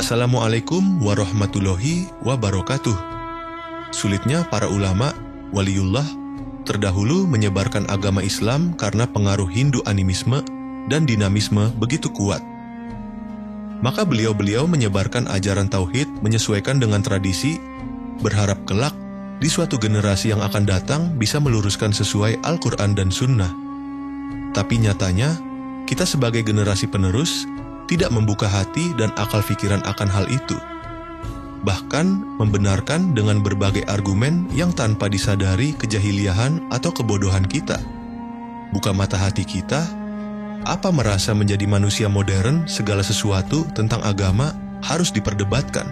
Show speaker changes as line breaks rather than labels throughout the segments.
Assalamualaikum warahmatullahi wabarakatuh. Sulitnya para ulama, waliullah, terdahulu menyebarkan agama Islam karena pengaruh Hindu animisme dan dinamisme begitu kuat. Maka beliau-beliau menyebarkan ajaran tauhid menyesuaikan dengan tradisi, berharap kelak di suatu generasi yang akan datang bisa meluruskan sesuai Al-Quran dan Sunnah. Tapi nyatanya, kita sebagai generasi penerus tidak membuka hati dan akal pikiran akan hal itu. Bahkan membenarkan dengan berbagai argumen yang tanpa disadari kejahiliahan atau kebodohan kita. Buka mata hati kita, apa merasa menjadi manusia modern segala sesuatu tentang agama harus diperdebatkan?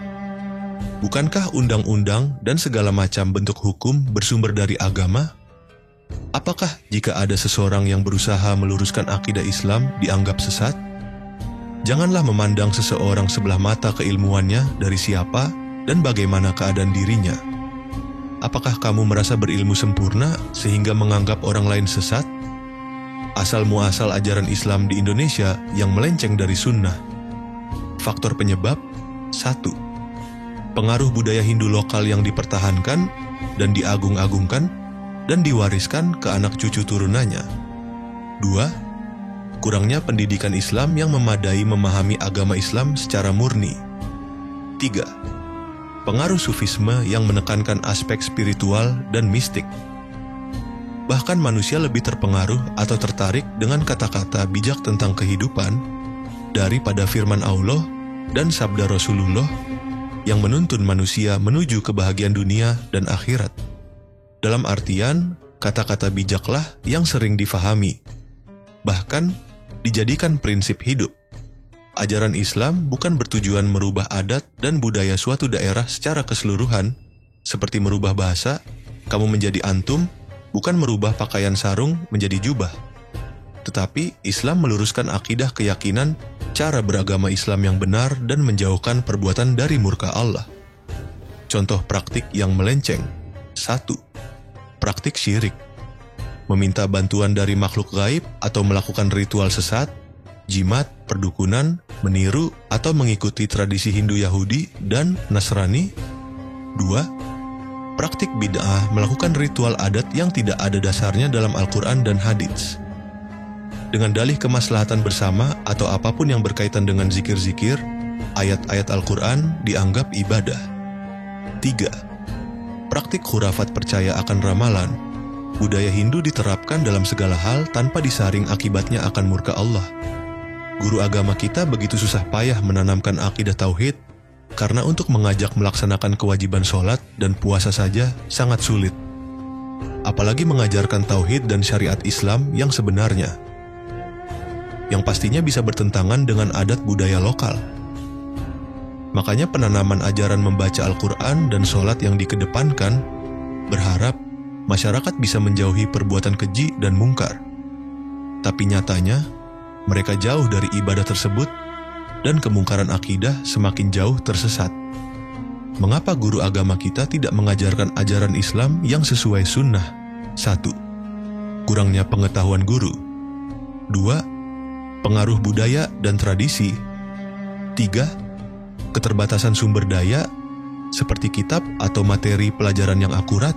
Bukankah undang-undang dan segala macam bentuk hukum bersumber dari agama? Apakah jika ada seseorang yang berusaha meluruskan akidah Islam dianggap sesat? Janganlah memandang seseorang sebelah mata keilmuannya dari siapa dan bagaimana keadaan dirinya. Apakah kamu merasa berilmu sempurna sehingga menganggap orang lain sesat? Asal-muasal ajaran Islam di Indonesia yang melenceng dari sunnah. Faktor penyebab 1. Pengaruh budaya Hindu lokal yang dipertahankan dan diagung-agungkan dan diwariskan ke anak cucu turunannya. 2. Kurangnya pendidikan Islam yang memadai memahami agama Islam secara murni. 3. Pengaruh sufisme yang menekankan aspek spiritual dan mistik. Bahkan manusia lebih terpengaruh atau tertarik dengan kata-kata bijak tentang kehidupan daripada firman Allah dan sabda Rasulullah yang menuntun manusia menuju kebahagiaan dunia dan akhirat. Dalam artian, kata-kata bijaklah yang sering difahami, bahkan dijadikan prinsip hidup. Ajaran Islam bukan bertujuan merubah adat dan budaya suatu daerah secara keseluruhan, seperti merubah bahasa, kamu menjadi antum, bukan merubah pakaian sarung menjadi jubah. Tetapi Islam meluruskan akidah keyakinan cara beragama Islam yang benar dan menjauhkan perbuatan dari murka Allah. Contoh praktik yang melenceng. 1. Praktik syirik. Meminta bantuan dari makhluk gaib atau melakukan ritual sesat, jimat, perdukunan, meniru atau mengikuti tradisi Hindu, Yahudi, dan Nasrani. 2. Praktik bid'ah melakukan ritual adat yang tidak ada dasarnya dalam Al-Quran dan hadits. Dengan dalih kemaslahatan bersama atau apapun yang berkaitan dengan zikir-zikir, ayat-ayat Al-Quran dianggap ibadah. 3. Praktik khurafat percaya akan ramalan. Budaya Hindu diterapkan dalam segala hal tanpa disaring akibatnya akan murka Allah. Guru agama kita begitu susah payah menanamkan akidah tauhid karena untuk mengajak melaksanakan kewajiban sholat dan puasa saja sangat sulit. Apalagi mengajarkan tauhid dan syariat Islam yang sebenarnya, yang pastinya bisa bertentangan dengan adat budaya lokal. Makanya penanaman ajaran membaca Al-Quran dan sholat yang dikedepankan berharap masyarakat bisa menjauhi perbuatan keji dan mungkar. Tapi nyatanya, mereka jauh dari ibadah tersebut dan kemungkaran akidah semakin jauh tersesat. Mengapa guru agama kita tidak mengajarkan ajaran Islam yang sesuai sunnah? 1. Kurangnya pengetahuan guru. 2. Pengaruh budaya dan tradisi. 3. Keterbatasan sumber daya, seperti kitab atau materi pelajaran yang akurat.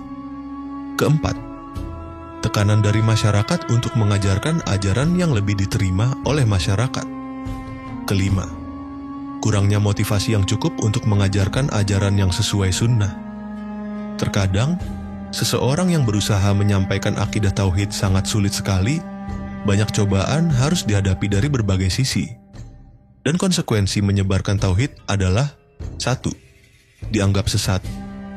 Keempat, tekanan dari masyarakat untuk mengajarkan ajaran yang lebih diterima oleh masyarakat. Kelima, kurangnya motivasi yang cukup untuk mengajarkan ajaran yang sesuai sunnah. Terkadang, seseorang yang berusaha menyampaikan akidah tauhid sangat sulit sekali, banyak cobaan harus dihadapi dari berbagai sisi. Dan konsekuensi menyebarkan tauhid adalah 1. Dianggap sesat.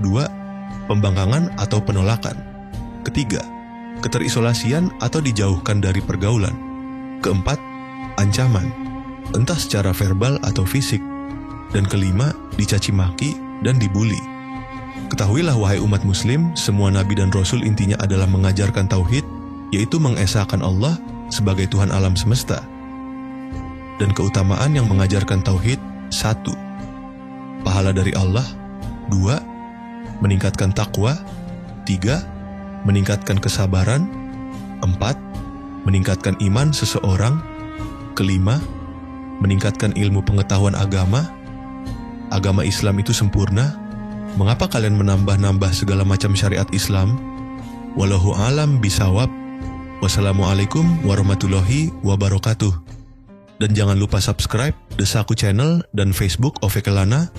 2. Pembangkangan atau penolakan. Ketiga, keterisolasian atau dijauhkan dari pergaulan. Keempat, ancaman, entah secara verbal atau fisik. Dan kelima, dicaci maki dan dibuli. Ketahuilah wahai umat muslim, semua nabi dan rasul intinya adalah mengajarkan tauhid, yaitu mengesahkan Allah sebagai Tuhan alam semesta. Dan keutamaan yang mengajarkan tauhid: 1. Pahala dari Allah. 2. Meningkatkan takwa. 3. Meningkatkan kesabaran. 4. Meningkatkan iman seseorang. Kelima, meningkatkan ilmu pengetahuan agama. agama Islam itu sempurna? Mengapa kalian menambah-nambah segala macam syariat Islam? Wallahu alam bisawab. Wassalamualaikum warahmatullahi wabarakatuh. Dan jangan lupa subscribe The Saku Channel dan Facebook Ovekelana